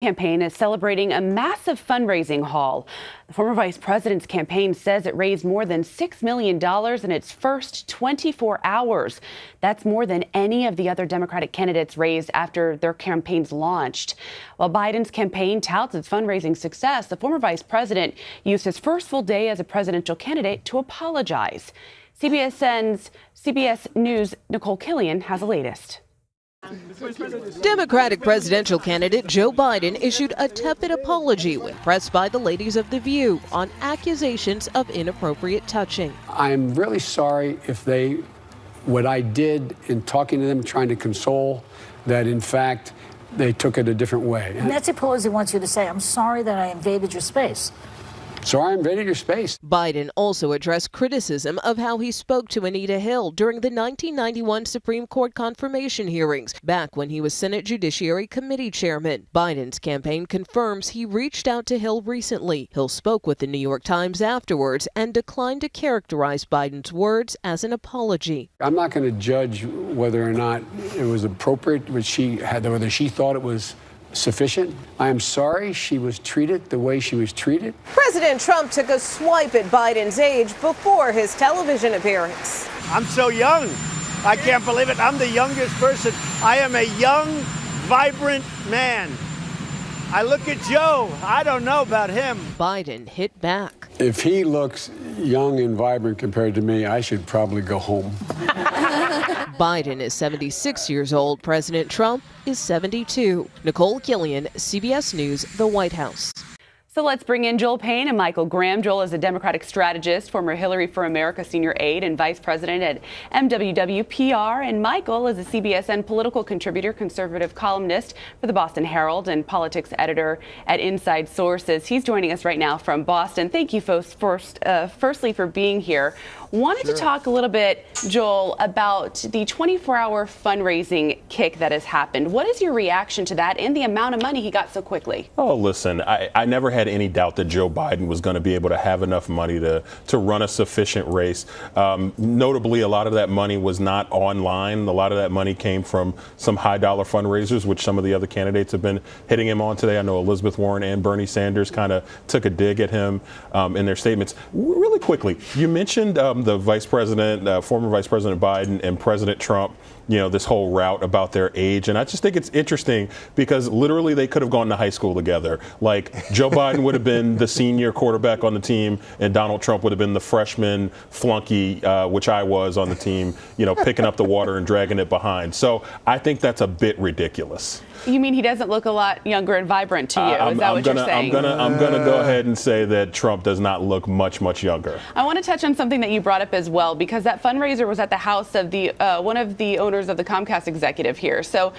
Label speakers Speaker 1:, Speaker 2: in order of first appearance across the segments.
Speaker 1: Campaign is celebrating a massive fundraising haul. The former vice president's campaign says it raised more than $6 million in its first 24 hours. That's more than any of the other Democratic candidates raised after their campaigns launched. While Biden's campaign touts its fundraising success, the former vice president used his first full day as a presidential candidate to apologize. CBS News' Nicole Killian has the latest.
Speaker 2: Democratic presidential candidate Joe Biden issued a tepid apology when pressed by the ladies of The View on accusations of inappropriate touching.
Speaker 3: I'm really sorry if what I did in talking to them, trying to console, that in fact they took it a different way.
Speaker 4: Nancy Pelosi wants you to say, I'm sorry that I invaded your space.
Speaker 3: So I invaded your space.
Speaker 2: Biden also addressed criticism of how he spoke to Anita Hill during the 1991 Supreme Court confirmation hearings, back when he was Senate Judiciary Committee chairman. Biden's campaign confirms he reached out to Hill recently. Hill spoke with the New York Times afterwards and declined to characterize Biden's words as an apology.
Speaker 3: I'm not going to judge whether or not it was appropriate, whether she thought it was sufficient. I am sorry she was treated the way she was treated.
Speaker 2: President Trump took a swipe at Biden's age before his television appearance.
Speaker 5: I'm so young. I can't believe it. I'm the youngest person. I am a young, vibrant man. I look at Joe. I don't know about him.
Speaker 2: Biden hit back.
Speaker 3: If he looks young and vibrant compared to me, I should probably go home.
Speaker 2: Biden is 76 years old. President Trump is 72. Nicole Killian, CBS News, the White House.
Speaker 1: So let's bring in Joel Payne and Michael Graham. Joel is a Democratic strategist, former Hillary for America senior aide and vice president at MWWPR. And Michael is a CBSN political contributor, conservative columnist for the Boston Herald, and politics editor at Inside Sources. He's joining us right now from Boston. Thank you, folks, firstly for being here. Wanted to talk a little bit, Joel, about the 24-hour fundraising kick that has happened. What is your reaction to that and the amount of money he got so quickly?
Speaker 6: Oh, listen, I never had any doubt that Joe Biden was going to be able to have enough money to run a sufficient race. Notably, a lot of that money was not online. A lot of that money came from some high-dollar fundraisers, which some of the other candidates have been hitting him on today. I know Elizabeth Warren and Bernie Sanders kind of took a dig at him in their statements. Really quickly, you mentioned the vice president, former Vice President Biden and President Trump, this whole route about their age. And I just think it's interesting because literally they could have gone to high school together. Like Joe Biden would have been the senior quarterback on the team and Donald Trump would have been the freshman flunky, which I was on the team, picking up the water and dragging it behind. So I think that's a bit ridiculous.
Speaker 1: You mean he doesn't look a lot younger and vibrant to you? Is that what you're saying?
Speaker 6: I'm gonna go ahead and say that Trump does not look much younger.
Speaker 1: I want to touch on something that you brought up as well, because that fundraiser was at the house of the one of the owners of the Comcast executive here. So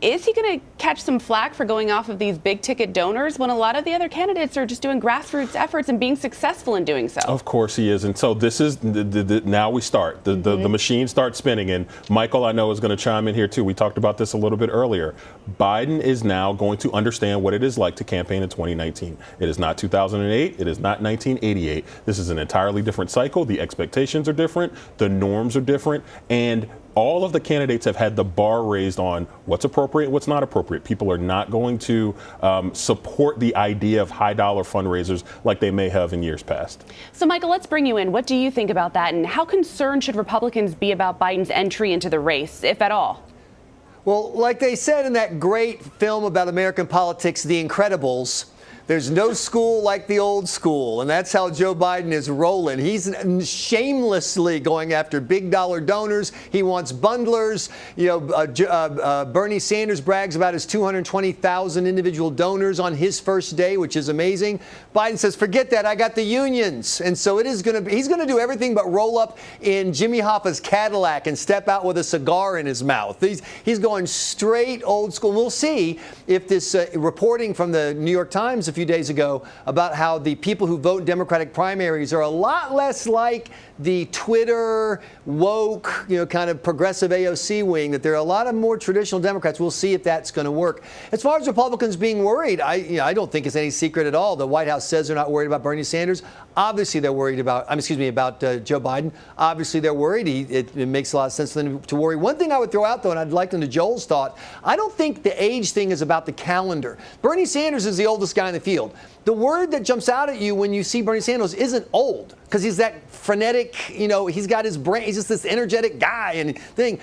Speaker 1: is he going to catch some flack for going off of these big ticket donors when a lot of the other candidates are just doing grassroots efforts and being successful in doing so? Of
Speaker 6: course he is. And so this is now we start. The machine starts spinning. And Michael, I know, is going to chime in here, too. We talked about this a little bit earlier. Biden is now going to understand what it is like to campaign in 2019. It is not 2008. It is not 1988. This is an entirely different cycle. The expectations are different. The norms are different. And all of the candidates have had the bar raised on what's appropriate, what's not appropriate. People are not going to support the idea of high-dollar fundraisers like they may have in years past.
Speaker 1: So, Michael, let's bring you in. What do you think about that, and how concerned should Republicans be about Biden's entry into the race, if at all?
Speaker 7: Well, like they said in that great film about American politics, The Incredibles, there's no school like the old school, and that's how Joe Biden is rolling. He's shamelessly going after big dollar donors. He wants bundlers. Bernie Sanders brags about his 220,000 individual donors on his first day, which is amazing. Biden says, forget that, I got the unions. And so he's going to do everything but roll up in Jimmy Hoffa's Cadillac and step out with a cigar in his mouth. He's going straight old school. We'll see if this reporting from the New York Times Times a few days ago about how the people who vote in Democratic primaries are a lot less like the Twitter woke, kind of progressive AOC wing, that there are a lot of more traditional Democrats. We'll see if that's going to work. As far as Republicans being worried, I don't think it's any secret at all. The White House says they're not worried about Bernie Sanders. Obviously, they're worried about, about Joe Biden. Obviously, they're worried. It makes a lot of sense for them to worry. One thing I would throw out, though, and I'd like to know Joel's thought, I don't think the age thing is about the calendar. Bernie Sanders is the oldest guy in the field. The word that jumps out at you when you see Bernie Sanders isn't old, because he's that frenetic, he's got his brain, he's just this energetic guy and thing.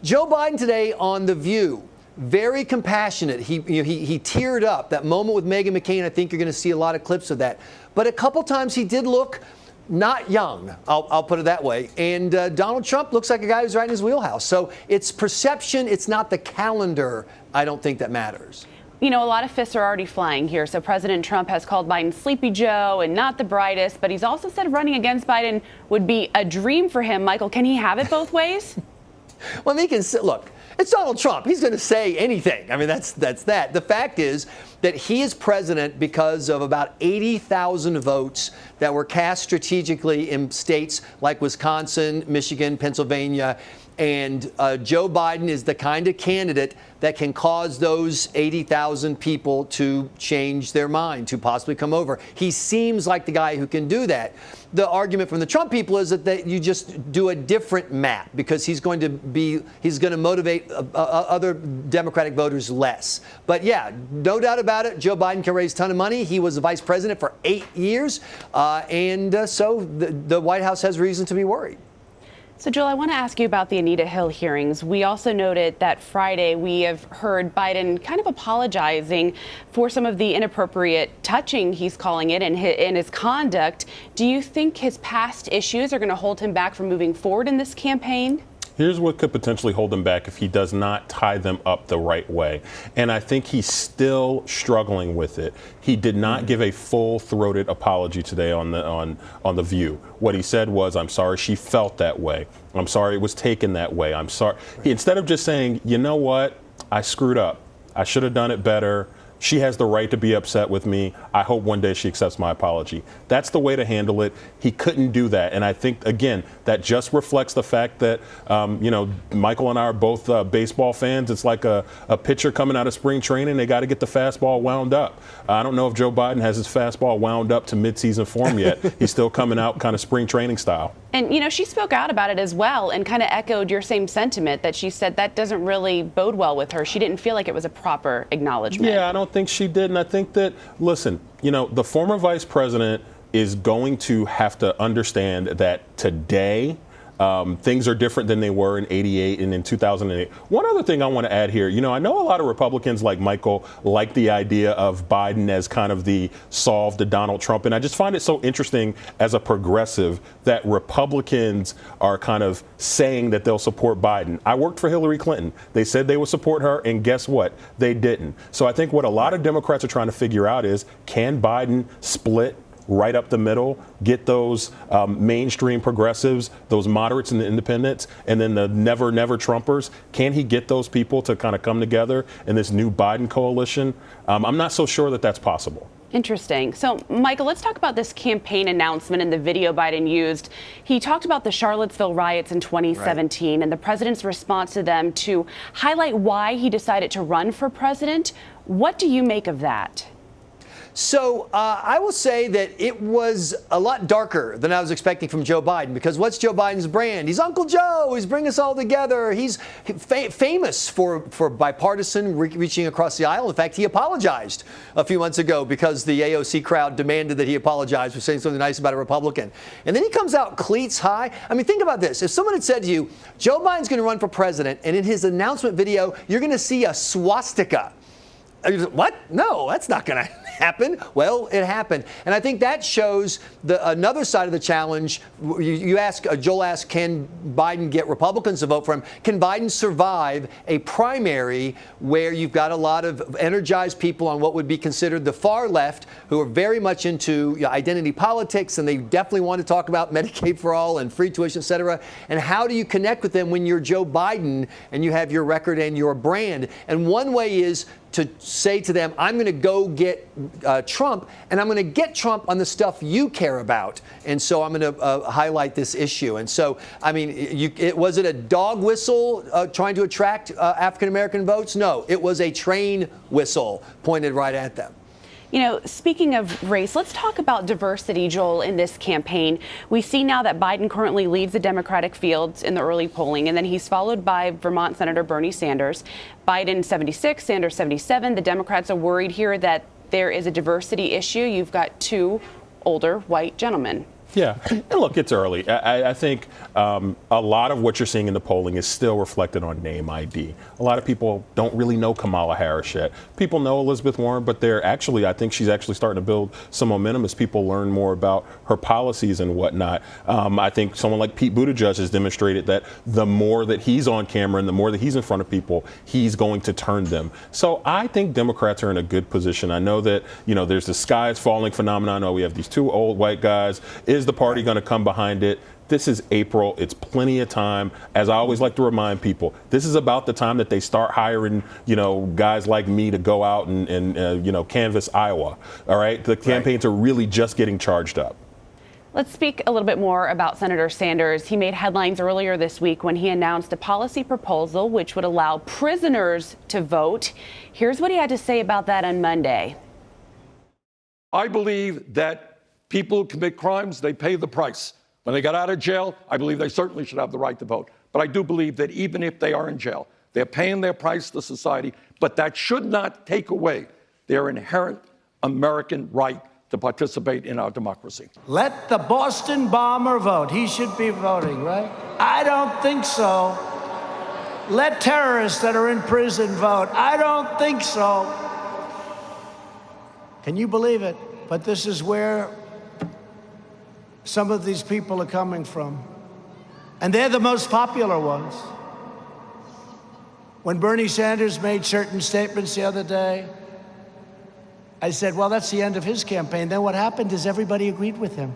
Speaker 7: Joe Biden today on The View, very compassionate. He teared up. That moment with Meghan McCain, I think you're going to see a lot of clips of that. But a couple times he did look not young, I'll put it that way. And Donald Trump looks like a guy who's right in his wheelhouse. So it's perception, it's not the calendar, I don't think, that matters.
Speaker 1: A lot of fists are already flying here. So President Trump has called Biden Sleepy Joe and not the brightest, but he's also said running against Biden would be a dream for him. Michael, can he have it both ways?
Speaker 7: Well, he can look. It's Donald Trump. He's going to say anything. I mean, that's that. The fact is that he is president because of about 80,000 votes that were cast strategically in states like Wisconsin, Michigan, Pennsylvania. And Joe Biden is the kind of candidate that can cause those 80,000 people to change their mind, to possibly come over. He seems like the guy who can do that. The argument from the Trump people is that you just do a different map, because he's going to motivate other Democratic voters less. But yeah, no doubt about it, Joe Biden can raise a ton of money. He was the vice president for 8 years. So the White House has reason to be worried.
Speaker 1: So, Joel, I want to ask you about the Anita Hill hearings. We also noted that Friday we have heard Biden kind of apologizing for some of the inappropriate touching, he's calling it, in his conduct. Do you think his past issues are going to hold him back from moving forward in this campaign?
Speaker 6: Here's what could potentially hold him back if he does not tie them up the right way. And I think he's still struggling with it. He did not give a full-throated apology today on the View. What he said was, "I'm sorry she felt that way. I'm sorry it was taken that way. I'm sorry." Instead of just saying, "You know what? I screwed up. I should have done it better. She has the right to be upset with me. I hope one day she accepts my apology." That's the way to handle it. He couldn't do that. And I think, again, that just reflects the fact that, Michael and I are both baseball fans. It's like a pitcher coming out of spring training. They got to get the fastball wound up. I don't know if Joe Biden has his fastball wound up to midseason form yet. He's still coming out kind of spring training style.
Speaker 1: And, she spoke out about it as well and kind of echoed your same sentiment, that she said that doesn't really bode well with her. She didn't feel like it was a proper acknowledgement.
Speaker 6: Yeah, I don't think she did. And I think that, listen, the former vice president is going to have to understand that today things are different than they were in '88 and in 2008. One other thing I want to add here, I know a lot of Republicans like Michael like the idea of Biden as kind of the solve to Donald Trump. And I just find it so interesting as a progressive that Republicans are kind of saying that they'll support Biden. I worked for Hillary Clinton. They said they would support her, and guess what? They didn't. So I think what a lot of Democrats are trying to figure out is, can Biden split right up the middle, get those mainstream progressives, those moderates and the independents, and then the never Trumpers? Can he get those people to kind of come together in this new Biden coalition? I'm not so sure that that's possible.
Speaker 1: Interesting. So, Michael, let's talk about this campaign announcement and the video Biden used. He talked about the Charlottesville riots in 2017 and the president's response to them to highlight why he decided to run for president. What do you make of that?
Speaker 7: So I will say that it was a lot darker than I was expecting from Joe Biden, because what's Joe Biden's brand? He's Uncle Joe. He's bringing us all together. He's famous for bipartisan reaching across the aisle. In fact, he apologized a few months ago because the AOC crowd demanded that he apologize for saying something nice about a Republican. And then he comes out cleats high. I mean, think about this. If someone had said to you, Joe Biden's going to run for president, and in his announcement video, you're going to see a swastika. What? No, that's not going to happen. Well, it happened. And I think that shows another side of the challenge. Joel asked, can Biden get Republicans to vote for him? Can Biden survive a primary where you've got a lot of energized people on what would be considered the far left, who are very much into identity politics, and they definitely want to talk about Medicaid for all and free tuition, et cetera. And how do you connect with them when you're Joe Biden and you have your record and your brand? And one way is to say to them, I'm going to go get Trump, and I'm going to get Trump on the stuff you care about. And so I'm going to highlight this issue. And so, I mean, was it a dog whistle trying to attract African-American votes? No, it was a train whistle pointed right at them.
Speaker 1: You know, speaking of race, let's talk about diversity, Joel, in this campaign. We see now that Biden currently leads the Democratic field in the early polling, and then he's followed by Vermont Senator Bernie Sanders. Biden 76, Sanders 77. The Democrats are worried here that there is a diversity issue. You've got two older white gentlemen.
Speaker 6: Yeah, and look, it's early. I think a lot of what you're seeing in the polling is still reflected on name ID. A lot of people don't really know Kamala Harris yet. People know Elizabeth Warren, but I think she's actually starting to build some momentum as people learn more about her policies and whatnot. I think someone like Pete Buttigieg has demonstrated that the more that he's on camera and the more that he's in front of people, he's going to turn them. So I think Democrats are in a good position. I know that, there's the sky is falling phenomenon. I know we have these two old white guys. Is the party going to come behind it? This is April. It's plenty of time. As I always like to remind people, this is about the time that they start hiring, guys like me to go out and canvass Iowa. All right. The campaigns are really just getting charged up.
Speaker 1: Let's speak a little bit more about Senator Sanders. He made headlines earlier this week when he announced a policy proposal which would allow prisoners to vote. Here's what he had to say about that on Monday.
Speaker 8: I believe that people who commit crimes, they pay the price. When they got out of jail, I believe they certainly should have the right to vote. But I do believe that even if they are in jail, they're paying their price to society, but that should not take away their inherent American right to participate in our democracy.
Speaker 9: Let the Boston bomber vote. He should be voting, right? I don't think so. Let terrorists that are in prison vote. I don't think so. Can you believe it? But this is where some of these people are coming from. And they're the most popular ones. When Bernie Sanders made certain statements the other day, I said, well, that's the end of his campaign. Then what happened is everybody agreed with him.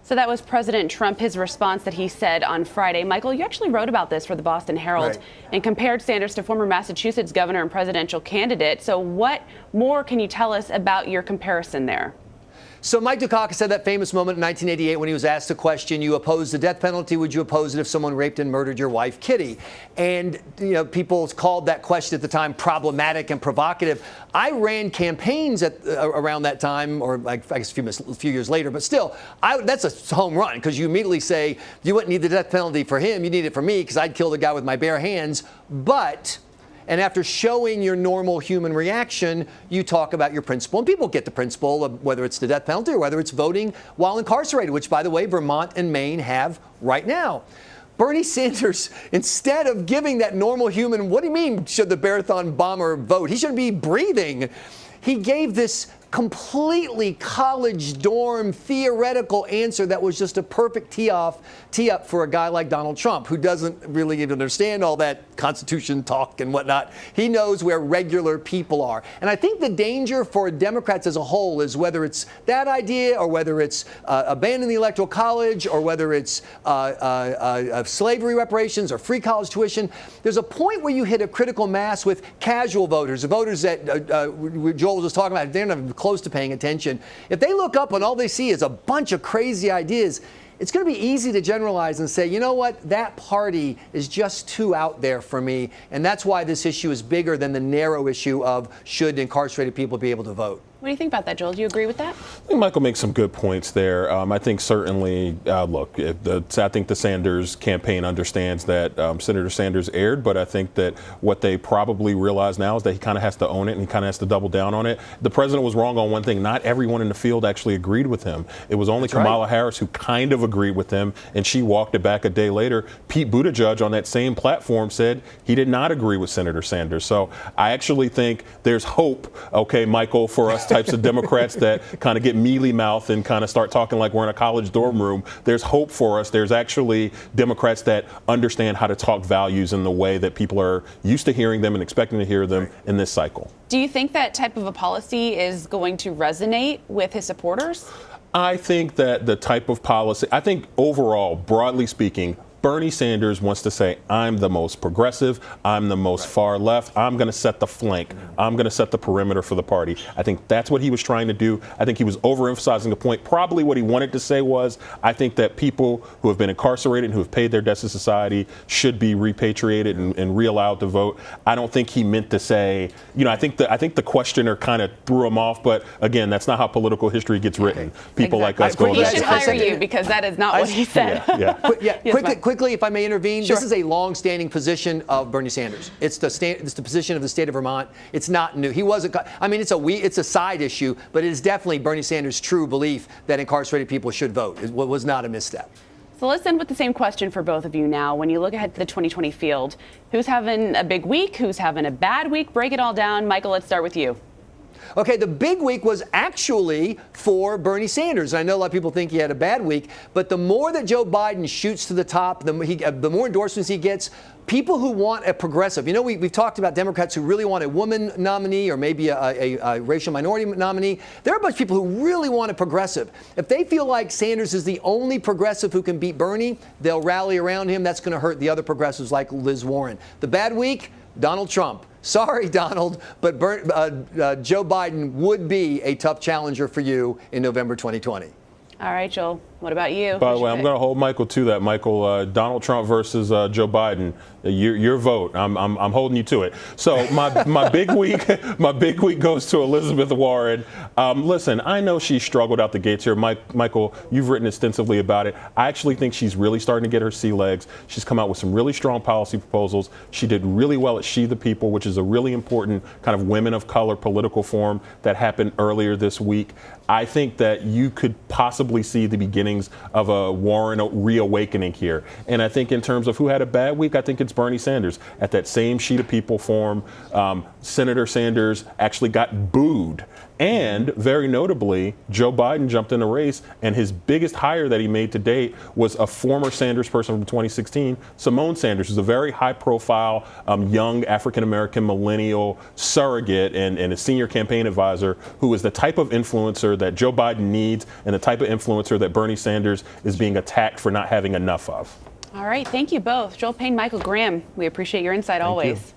Speaker 1: So that was President Trump, his response that he said on Friday. Michael, you actually wrote about this for the Boston Herald and compared Sanders to former Massachusetts governor and presidential candidate. So what more can you tell us about your comparison there?
Speaker 7: So Mike Dukakis had that famous moment in 1988 when he was asked the question, you oppose the death penalty, would you oppose it if someone raped and murdered your wife, Kitty? And, people called that question at the time problematic and provocative. I ran campaigns around that time, or I guess a few years later, but still, that's a home run because you immediately say, you wouldn't need the death penalty for him, you need it for me because I'd kill the guy with my bare hands. And after showing your normal human reaction, you talk about your principle. And people get the principle of whether it's the death penalty or whether it's voting while incarcerated, which, by the way, Vermont and Maine have right now. Bernie Sanders, instead of giving that normal human, what do you mean should the marathon bomber vote? He shouldn't be breathing. He gave this completely college dorm theoretical answer that was just a perfect tee up for a guy like Donald Trump, who doesn't really even understand all that Constitution talk and whatnot. He knows where regular people are. And I think the danger for Democrats as a whole is whether it's that idea or whether it's abandoning the Electoral College or whether it's slavery reparations or free college tuition. There's a point where you hit a critical mass with casual voters, the voters that Joel was talking about. They're not close to paying attention. If they look up and all they see is a bunch of crazy ideas, it's going to be easy to generalize and say, you know what, that party is just too out there for me. And that's why this issue is bigger than the narrow issue of should incarcerated people be able to vote.
Speaker 1: What do you think about that, Joel? Do you agree with that?
Speaker 6: I think Michael makes some good points there. I think certainly, look, I think the Sanders campaign understands that Senator Sanders erred, but I think that what they probably realize now is that he kind of has to own it and he kind of has to double down on it. The president was wrong on one thing. Not everyone in the field actually agreed with him. It was only Kamala Harris who kind of agreed with him, and she walked it back a day later. Pete Buttigieg on that same platform said he did not agree with Senator Sanders. So I actually think there's hope, okay, Michael, for us types of Democrats that kind of get mealy mouth and kind of start talking like we're in a college dorm room. There's hope for us. There's actually Democrats that understand how to talk values in the way that people are used to hearing them and expecting to hear them in this cycle.
Speaker 1: Do you think that type of a policy is going to resonate with his supporters?
Speaker 6: I think that the type of policy, I think overall, broadly speaking, Bernie Sanders wants to say, I'm the most progressive, I'm the most far left, I'm going to set the flank, I'm going to set the perimeter for the party. I think that's what he was trying to do. I think he was overemphasizing the point. Probably what he wanted to say was, I think that people who have been incarcerated and who have paid their debts to society should be repatriated and re-allowed to vote. I don't think he meant to say, you know, I think the questioner kind of threw him off, but again, that's not how political history gets written. People like us go
Speaker 1: He
Speaker 6: back.
Speaker 1: should hire you because that is not what he said.
Speaker 7: Quickly, if I may intervene,
Speaker 1: Sure.
Speaker 7: This is a long-standing position of Bernie Sanders. It's the position of the state of Vermont. It's not new. He wasn't. I mean, it's a side issue, but it is definitely Bernie Sanders' true belief that incarcerated people should vote. It was not a misstep.
Speaker 1: So let's end with the same question for both of you now. When you look ahead to the 2020 field, who's having a big week? Who's having a bad week? Break it all down. Michael, let's start with you.
Speaker 7: Okay, the big week was actually for Bernie Sanders. I know a lot of people think he had a bad week, but the more that Joe Biden shoots to the top, the more endorsements he gets. People who want a progressive, you know, we've talked about Democrats who really want a woman nominee or maybe a racial minority nominee. There are a bunch of people who really want a progressive. If they feel like Sanders is the only progressive who can beat Bernie, they'll rally around him. That's going to hurt the other progressives like Liz Warren. The bad week, Donald Trump. Sorry, Donald, but Joe Biden would be a tough challenger for you in November 2020.
Speaker 1: All right, Joel, what about you?
Speaker 6: By the way, I'm going to hold Michael to that. Michael, Donald Trump versus Joe Biden. Your vote. I'm holding you to it. So my big week goes to Elizabeth Warren. Listen, I know she struggled out the gates here. Michael, you've written extensively about it. I actually think she's really starting to get her sea legs. She's come out with some really strong policy proposals. She did really well at She the People, which is a really important kind of women of color political forum that happened earlier this week. I think that you could possibly see the beginnings of a Warren reawakening here. And I think in terms of who had a bad week, I think it's Bernie Sanders. At that same She the People forum, Senator Sanders actually got booed. And very notably, Joe Biden jumped in the race, and his biggest hire that he made to date was a former Sanders person from 2016, Simone Sanders, who's a very high-profile young African-American millennial surrogate and a senior campaign advisor who is the type of influencer that Joe Biden needs and the type of influencer that Bernie Sanders is being attacked for not having enough of.
Speaker 1: All right, thank you both. Joel Payne, Michael Graham, we appreciate your insight always.